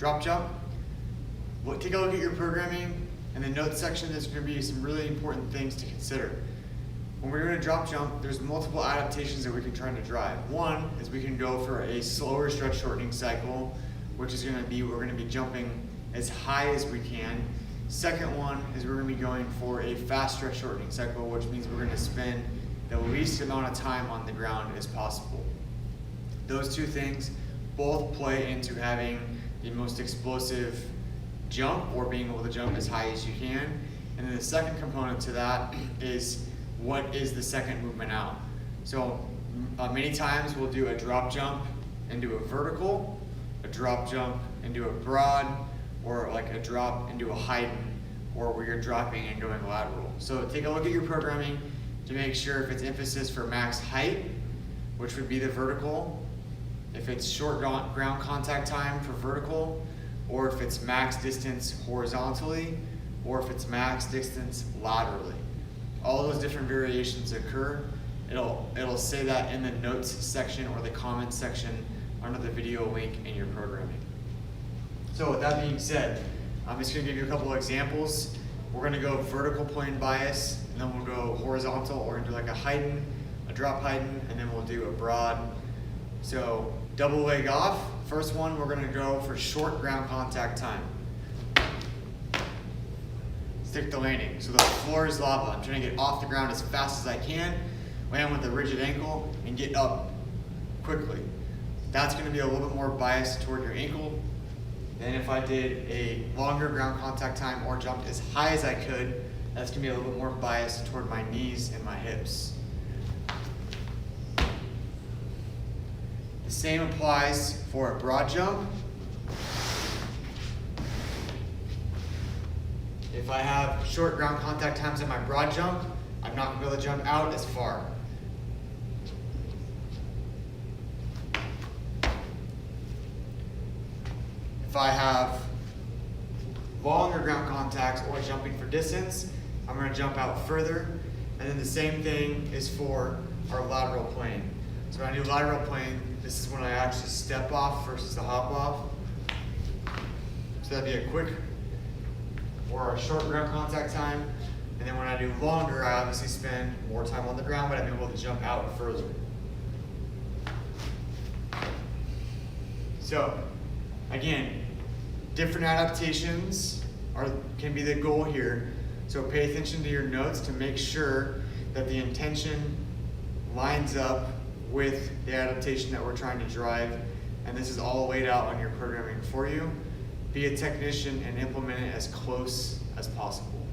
drop jump, take a look at your programming. In the notes section, there's going to be some really important things to consider. When we're doing a drop jump, there's multiple adaptations that we can try to drive. One is we can go for a slower stretch shortening cycle, which is going to be, we're going to be jumping as high as we can. Second one is we're going to be going for a fast stretch shortening cycle, which means we're going to spend the least amount of time on the ground as possible. Those two things both play into having the most explosive jump, or being able to jump as high as you can. And then the second component to that is, what is the second movement out? So many times we'll do a drop jump and do a vertical, a drop jump and do a broad, or like a drop and do a Haydn, or where you're dropping and going lateral. So take a look at your programming to make sure if it's emphasis for max height, which would be the vertical, if it's short ground contact time for vertical, or if it's max distance horizontally, or if it's max distance laterally. All those different variations occur. It'll say that in the notes section or the comments section under the video link in your programming. So with that being said, I'm just going to give you a couple of examples. We're going to go vertical plane bias, and then we'll go horizontal, or into like a Haydn, a drop Haydn, and then we'll do a broad. So double leg off. First one, we're going to go for short ground contact time. Stick the landing. So the floor is lava. I'm trying to get off the ground as fast as I can, land with a rigid ankle, and get up quickly. That's going to be a little bit more biased toward your ankle than if I did a longer ground contact time or jumped as high as I could. That's going to be a little bit more biased toward my knees and my hips. The same applies for a broad jump. If I have short ground contact times in my broad jump, I'm not going to be able to jump out as far. If I have longer ground contacts or jumping for distance, I'm going to jump out further. And then the same thing is for our lateral plane. So when I do lateral plane, this is when I actually step off versus the hop off. So that'd be a quick or a short ground contact time. And then when I do longer, I obviously spend more time on the ground, but I'm able to jump out further. So again, different adaptations can be the goal here. So pay attention to your notes to make sure that the intention lines up with the adaptation that we're trying to drive. And this is all laid out on your programming for you. Be a technician and implement it as close as possible.